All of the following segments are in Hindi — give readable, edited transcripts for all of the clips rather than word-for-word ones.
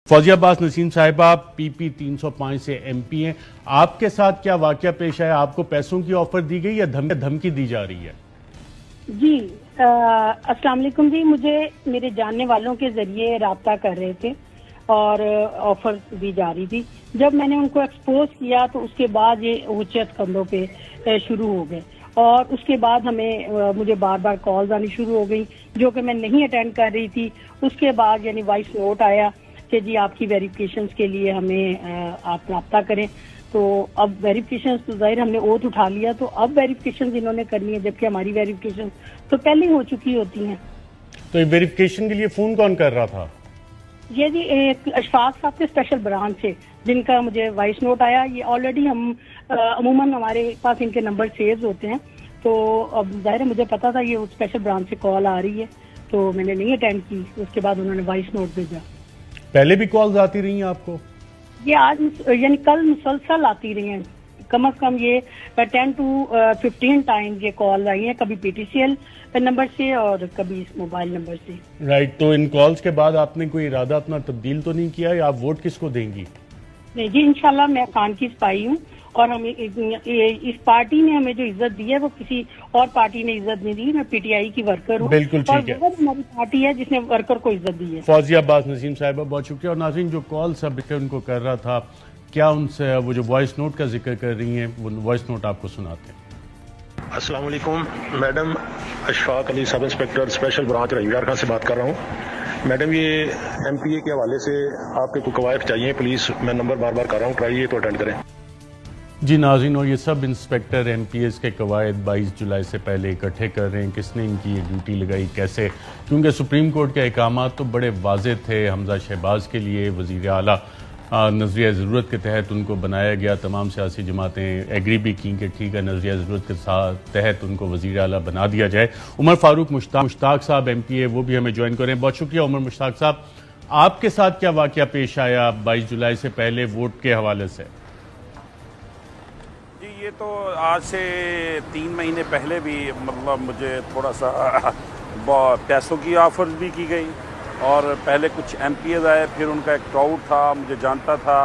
फौजिया अब्बास नसीम साहिबा PP 305 से MP हैं। आपके साथ क्या वाकया पेश आया? आपको पैसों की ऑफर दी गई या धमकी दी जा रही है? जी अस्सलाम वालेकुम जी। मुझे मेरे जानने वालों के जरिए राब्ता कर रहे थे और ऑफर दी जा रही थी। जब मैंने उनको एक्सपोज किया तो उसके बाद ये उच्चत कंधों पे शुरू हो गए और उसके बाद मुझे बार बार कॉल्स आनी शुरू हो गई जो कि मैं नहीं अटेंड कर रही थी। उसके बाद यानी वॉइस नोट आया कि जी आपकी वेरिफिकेशंस के लिए हमें आप राब्ता करें। तो अब वेरिफिकेशंस तो जाहिर हमने ओथ उठा लिया, तो अब वेरिफिकेशंस इन्होंने करनी है, जबकि हमारी वेरिफिकेशन तो पहले ही हो चुकी होती हैं। तो ये वेरिफिकेशन के लिए फोन कौन कर रहा था? ये जी एक अशफाक साहब के स्पेशल ब्रांच से, जिनका मुझे वॉइस नोट आया। ये ऑलरेडी हम अमूमन हमारे पास इनके नंबर सेव होते हैं, तो अब जाहिर है मुझे पता था ये स्पेशल ब्रांच से कॉल आ रही है, तो मैंने नहीं अटेंड की। उसके बाद उन्होंने वॉइस नोट भेजा। पहले भी कॉल्स आती रही हैं आपको? ये आज यानी कल मुसलसल आती रही हैं, कम से कम ये 10 to 15 टाइम्स ये कॉल आई हैं, कभी PTCL नंबर से और कभी इस मोबाइल नंबर से। राइट। तो इन कॉल्स के बाद आपने कोई इरादा अपना तब्दील तो नहीं किया या आप वोट किसको देंगी? नहीं जी, इंशाल्लाह मैं खान की सिपाही हूँ और हमें इस पार्टी ने हमें जो इज्जत दी है वो किसी और पार्टी ने इज्जत नहीं दी। मैं PTI की वर्कर हूँ। बिल्कुल ठीक है। हमारी पार्टी है जिसने वर्कर को इज्जत दी है। फौजिया अब्बास नसीम साहिबा बहुत शुक्रिया। और नाज़रीन, जो कॉल सब उनको कर रहा था, क्या उनसे वो जो वॉइस नोट का जिक्र कर रही हैं वो वॉइस नोट आपको सुनाते हैं। अस्सलाम वालेकुम madam, Ashfaq Ali sub inspector special branch रहीमयार Khan से बात कर रहा हूँ। मैडम, ये MPA के हवाले से आपके कोई कवायद चाहिए प्लीज़, मैं नंबर बार बार कर रहा हूँ, ट्राइए तो अटेंड करें। जी नाज़रीन, और ये सब इंस्पेक्टर MPS के कवायद 22 जुलाई से पहले इकट्ठे कर रहे हैं। किसने इनकी ये ड्यूटी लगाई, कैसे? क्योंकि सुप्रीम कोर्ट के अहकामात तो बड़े वाज़ेह थे। हमजा शहबाज के लिए वज़ीर आला नज़रिया ज़रूरत के तहत उनको बनाया गया। तमाम सियासी जमातें एग्री भी की कि ठीक है, नज़रिया ज़रूरत के तहत उनको वज़ीर आला बना दिया जाए। उमर फारूक मुश्ताक साहब MPA वो भी हमें ज्वाइन करें। बहुत शुक्रिया उमर मुश्ताक साहब। आपके साथ क्या वाक़या पेश आया 22 जुलाई से पहले वोट के हवाले से? ये तो आज से 3 महीने पहले भी मतलब मुझे थोड़ा सा पैसों की ऑफर भी की गई और पहले कुछ MPs आए, फिर उनका एक क्राउड था, मुझे जानता था।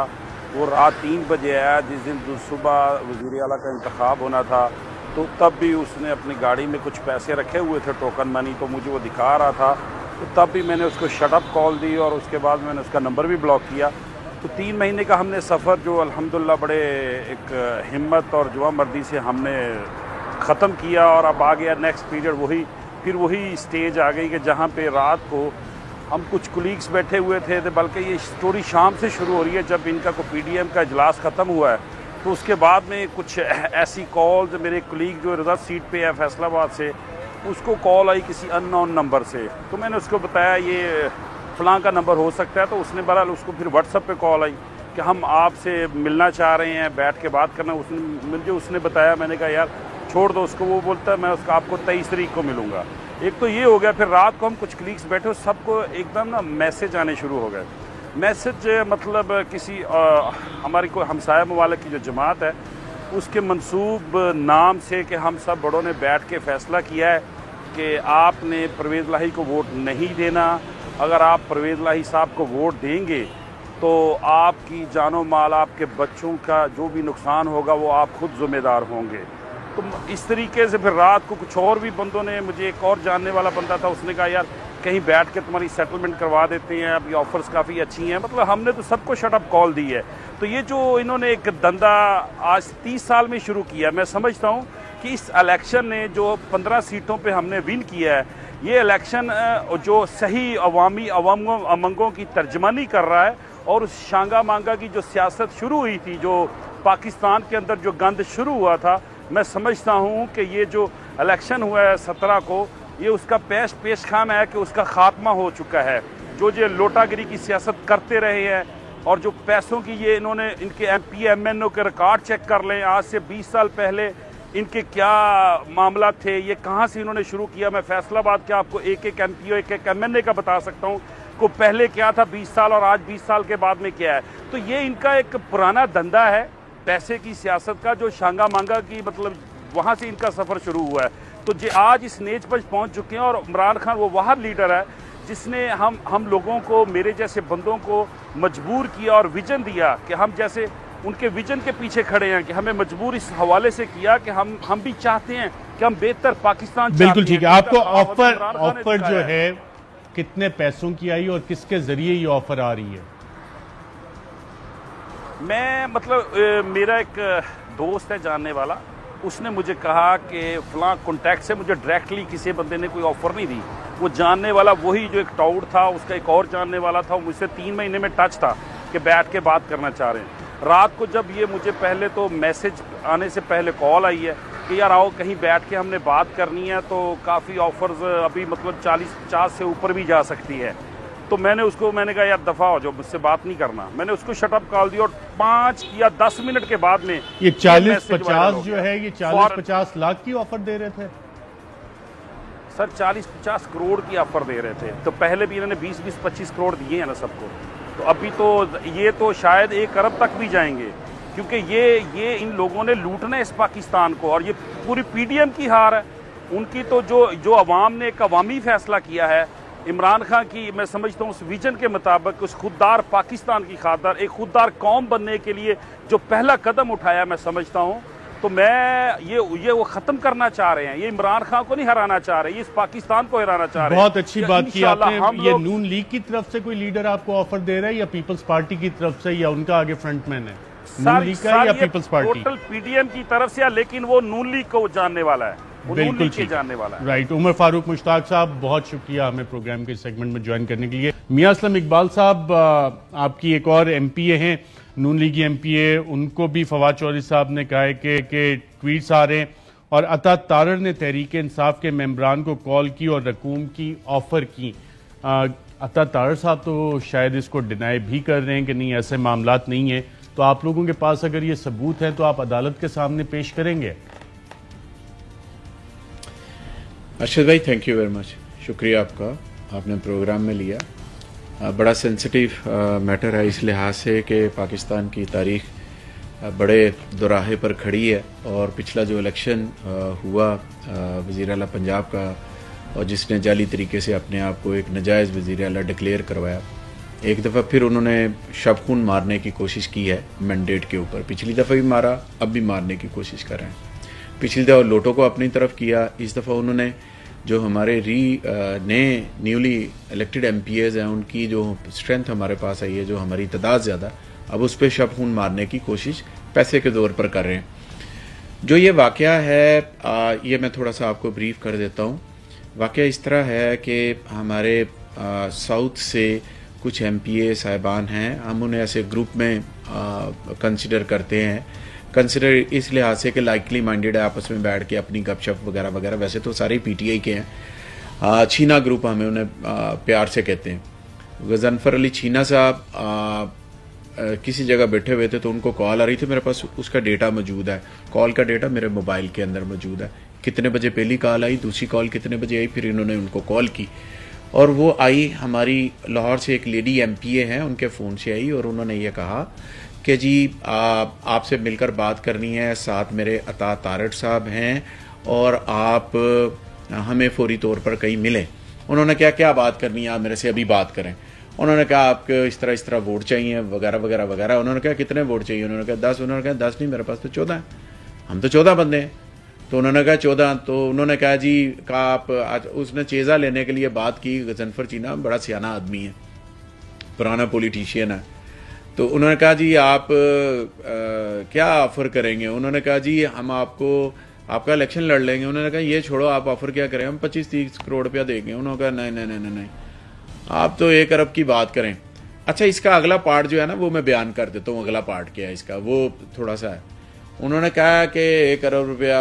वो रात 3 बजे आया जिस दिन सुबह वज़ीर आला का इंतखाब होना था, तो तब भी उसने अपनी गाड़ी में कुछ पैसे रखे हुए थे, टोकन मनी, तो मुझे वो दिखा रहा था। तो तब भी मैंने उसको शटअप कॉल दी और उसके बाद मैंने उसका नंबर भी ब्लॉक किया। तो 3 महीने का हमने सफ़र जो अल्हम्दुलिल्लाह बड़े एक हिम्मत और जुआ-मर्दी से हमने ख़त्म किया और अब आ गया नेक्स्ट पीरियड। फिर वही स्टेज आ गई कि जहाँ पे रात को हम कुछ कुलीग्स बैठे हुए थे, बल्कि ये स्टोरी शाम से शुरू हो रही है जब इनका को PDM का इजलास ख़त्म हुआ है। तो उसके बाद में कुछ ऐसी कॉल्स, मेरे कुलीग जो रिजर्व सीट पे है फैसलाबाद से, उसको कॉल आई किसी अननोन नंबर से। तो मैंने उसको बताया ये फलां का नंबर हो सकता है, तो उसने बहरहाल उसको फिर WhatsApp पे कॉल आई कि हम आपसे मिलना चाह रहे हैं, बैठ के बात करना। उसने बताया, मैंने कहा यार छोड़ दो उसको। वो बोलता है मैं उसका आपको 23 तारीख को मिलूँगा। एक तो ये हो गया। फिर रात को हम कुछ क्लिक्स बैठे, सबको एकदम ना मैसेज आने शुरू हो गए। मैसेज मतलब किसी हमारी कोई हमसाया ममालिक की जो जमात है उसके मंसूब नाम से कि हम सब बड़ों ने बैठ के फ़ैसला किया है कि आपने परवेज़ लाही को वोट नहीं देना। अगर आप परवेज़ लाही साहब को वोट देंगे तो आपकी जानो माल, आपके बच्चों का जो भी नुकसान होगा वो आप खुद ज़िम्मेदार होंगे। तो इस तरीके से फिर रात को कुछ और भी बंदों ने, मुझे एक और जानने वाला बंदा था, उसने कहा यार कहीं बैठ के तुम्हारी सेटलमेंट करवा देते हैं, अब ये ऑफ़र्स काफ़ी अच्छी हैं। मतलब हमने तो सबको शटअप कॉल दी है। तो ये जो इन्होंने एक धंधा आज 30 साल में शुरू किया, मैं समझता हूँ कि इस इलेक्शन ने जो 15 सीटों पर हमने विन किया है, ये इलेक्शन जो सही अवामी अमंगों की तर्जमानी कर रहा है। और उस शांगा मांगा की जो सियासत शुरू हुई थी, जो पाकिस्तान के अंदर जो गंद शुरू हुआ था, मैं समझता हूँ कि ये जो इलेक्शन हुआ है 17 को, ये उसका पेश खाम है कि उसका खात्मा हो चुका है। जो ये लोटागिरी की सियासत करते रहे हैं और जो पैसों की ये इन्होंने, इनके MP MNO के रिकॉर्ड चेक कर लें, आज से 20 साल पहले इनके क्या मामला थे, ये कहाँ से इन्होंने शुरू किया। मैं फैसलाबाद के आपको एक MP और एक MNA का बता सकता हूँ को पहले क्या था 20 साल और आज 20 साल के बाद में क्या है। तो ये इनका एक पुराना धंधा है पैसे की सियासत का, जो शांगा मांगा की मतलब वहाँ से इनका सफ़र शुरू हुआ है। तो जो आज इस नेज पर पहुँच चुके हैं और इमरान खान वो वह लीडर है जिसने हम लोगों को, मेरे जैसे बंदों को मजबूर किया और विजन दिया कि हम जैसे उनके विजन के पीछे खड़े हैं, कि हमें मजबूर इस हवाले से किया कि हम भी चाहते हैं कि हम बेहतर पाकिस्तान। बिल्कुल ठीक है। आपको ऑफर जो है कितने पैसों की आई और किसके जरिए ये ऑफर आ रही है? मैं मतलब मेरा एक दोस्त है जानने वाला, उसने मुझे कहा कि फलां कॉन्टैक्ट से, मुझे डायरेक्टली किसी बंदे ने कोई ऑफ़र नहीं दी, वो जानने वाला वही जो एक टाउट था, उसका एक और जानने वाला था, मुझसे 3 महीने में टच था कि बैठ के बात करना चाह रहे हैं। रात को जब ये मुझे पहले तो मैसेज आने से पहले कॉल आई है कि यार आओ कहीं बैठ के हमने बात करनी है, तो काफ़ी ऑफ़र्स अभी मतलब 40-50 से ऊपर भी जा सकती है। तो मैंने कहा यार दफ़ा हो जाओ, मुझसे बात नहीं करना। मैंने उसको शटअप कॉल दिया और 5 या 10 मिनट के बाद में ये 40-50 जो है, ये 40-50 लाख की ऑफर दे रहे थे सर, 40-50 करोड़ की ऑफर दे रहे थे। तो पहले भी इन्होंने 20-25 करोड़ दिए हैं ना सबको, तो अभी तो ये तो शायद 1 अरब तक भी जाएंगे, क्योंकि ये इन लोगों ने लूटना है इस पाकिस्तान को। और ये पूरी PDM की हार है उनकी। तो जो अवाम ने एक अवामी फैसला किया है इमरान खान की, मैं समझता हूँ उस विजन के मुताबिक, उस खुददार पाकिस्तान की खातिर, एक खुददार कौम बनने के लिए जो पहला कदम उठाया, मैं समझता हूँ तो मैं ये वो ख़त्म करना चाह रहे हैं। ये इमरान खान को नहीं हराना चाह रहे, ये इस पाकिस्तान को हराना चाह रहे हैं। बहुत अच्छी बात की आपने। ये नून लीग की तरफ से कोई लीडर आपको ऑफर दे रहा है या पीपल्स पार्टी की तरफ से, या उनका आगे फ्रंटमैन है? नून लीग का या पीपल्स पार्टी? टोटल PDM की तरफ से, लेकिन वो नून लीग को जानने वाला है, बिल्कुल जानने वाला है। राइट। उमर फारूक मुश्ताक साहब, बहुत शुक्रिया हमें प्रोग्राम के सेगमेंट में ज्वाइन करने के लिए। मियां असलम इकबाल साहब, आपकी एक और MPA हैं, नून लीगी MPA, उनको भी फवाद चौधरी साहब ने कहा है कि ट्वीट्स आ रहे हैं, और अता तारड़ ने तहरीक इंसाफ के मेंबरान को कॉल की और रकूम की ऑफर की। अता तारड़ साहब तो शायद इसको डिनाई भी कर रहे हैं कि नहीं, ऐसे मामलात नहीं है। तो आप लोगों के पास अगर ये सबूत है तो आप अदालत के सामने पेश करेंगे? अर्शद भाई, थैंक यू वेरी मच, शुक्रिया आपका, आपने प्रोग्राम में लिया। बड़ा सेंसिटिव मैटर है इस लिहाज से कि पाकिस्तान की तारीख बड़े दोराहे पर खड़ी है, और पिछला जो इलेक्शन हुआ वज़ीर आला पंजाब का, और जिसने जाली तरीके से अपने आप को एक नाजायज़ वज़ीर आला डिक्लेयर करवाया, एक दफ़ा फिर उन्होंने शब खून मारने की कोशिश की है मैंडेट के ऊपर। पिछली दफ़ा भी मारा, अब भी मारने की कोशिश कर रहे हैं। पिछली दफ़ा लोटो को अपनी तरफ किया, इस दफ़ा उन्होंने जो हमारे नए न्यूली इलेक्टेड MPAs हैं, उनकी जो स्ट्रेंथ हमारे पास आई है, जो हमारी तादाद ज़्यादा, अब उस पर शब खून मारने की कोशिश पैसे के दौर पर कर रहे हैं। जो ये वाक़या है, ये मैं थोड़ा सा आपको ब्रीफ कर देता हूँ। वाक़या इस तरह है कि हमारे साउथ से कुछ MPA साहिबान हैं, हम उन्हें ऐसे ग्रुप में कंसिडर करते हैं। कंसिडर इस लिहाज से कि लाइकली माइंडेड है, आपस में बैठ के अपनी गपशप वगैरह वगैरह। वैसे तो सारे PTI के हैं। छीना ग्रुप हमें उन्हें प्यार से कहते हैं। गजनफर अली छीना साहब किसी जगह बैठे हुए थे, तो उनको कॉल आ रही थी, मेरे पास उसका डेटा मौजूद है, कॉल का डेटा मेरे मोबाइल के अंदर मौजूद है। कितने बजे पहली कॉल आई, दूसरी कॉल कितने बजे आई, फिर इन्होंने उनको कॉल की, और वो आई हमारी लाहौर से एक लेडी MPA हैं, उनके फ़ोन से आई, और उन्होंने ये कहा कि जी आपसे मिलकर बात करनी है, साथ मेरे अता तारड़ साहब हैं, और आप हमें फौरी तौर पर कहीं मिलें। उन्होंने क्या बात करनी है, आप मेरे से अभी बात करें। उन्होंने कहा आपको इस तरह वोट चाहिए वगैरह वगैरह वगैरह। उन्होंने कहा कितने वोट चाहिए? उन्होंने कहा 10। उन्होंने कहा 10 नहीं, मेरे पास तो 14 है, हम तो 14 बंदे हैं। तो उन्होंने कहा 14। तो उन्होंने कहा जी आप आज, उसने चेज़ा लेने के लिए बात की। गजनफर चीना बड़ा सियाना आदमी है, पुराना पॉलिटिशियन है। तो उन्होंने कहा जी आप क्या ऑफर करेंगे? उन्होंने कहा जी हम आपका इलेक्शन लड़ लेंगे। उन्होंने कहा ये छोड़ो, आप ऑफर क्या करें, हम 25-30 करोड़ रुपया देंगे। उन्होंने कहा नहीं, आप तो 1 अरब की बात करें। अच्छा, इसका अगला पार्ट जो है ना, वो मैं बयान कर देता हूँ। अगला पार्ट क्या है इसका, वो थोड़ा सा है। उन्होंने कहा कि 1 अरब रुपया,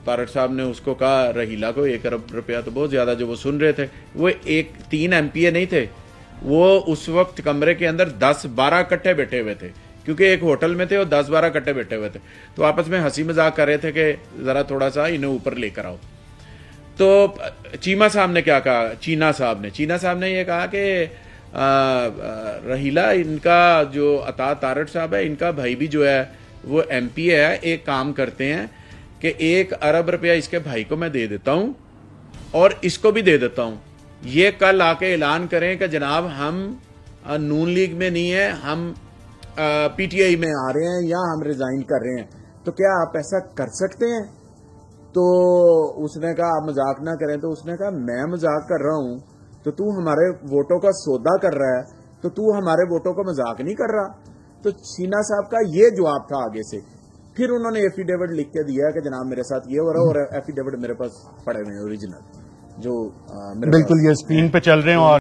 तारड़ साहब ने उसको कहा रहीला को 1 अरब रुपया तो बहुत ज्यादा। जो वो सुन रहे थे, वो 3 MPA नहीं थे, वो उस वक्त कमरे के अंदर 10-12 इकट्ठे बैठे हुए थे, क्योंकि एक होटल में थे और 10-12 इकट्ठे बैठे हुए थे। तो आपस में हंसी मजाक कर रहे थे कि जरा थोड़ा सा इन्हें ऊपर लेकर आओ। तो चीमा साहब ने क्या कहा, चीना साहब ने ये कहा कि रहीला, इनका जो अता तारड़ साहब है, इनका भाई भी जो है वो MPA है। एक काम करते हैं कि 1 अरब रुपया इसके भाई को मैं दे देता हूं और इसको भी दे देता हूं, ये कल आके ऐलान करें कि जनाब हम नून लीग में नहीं है, हम पीटीआई में आ रहे हैं या हम रिजाइन कर रहे हैं, तो क्या आप ऐसा कर सकते हैं? तो उसने कहा आप मजाक ना करें। तो उसने कहा मैं मजाक कर रहा हूं तो तू हमारे वोटों का सौदा कर रहा है, तो तू हमारे वोटों का मजाक नहीं कर रहा। तो शीना साहब का ये जवाब था आगे से। फिर उन्होंने एफिडेविट लिख के दिया कि जनाब मेरे साथ ये हो रहा है, और एफिडेविट मेरे पास पड़े हुए हैं ओरिजिनल, जो मेरे बिल्कुल ये स्क्रीन पे चल रहे हैं। और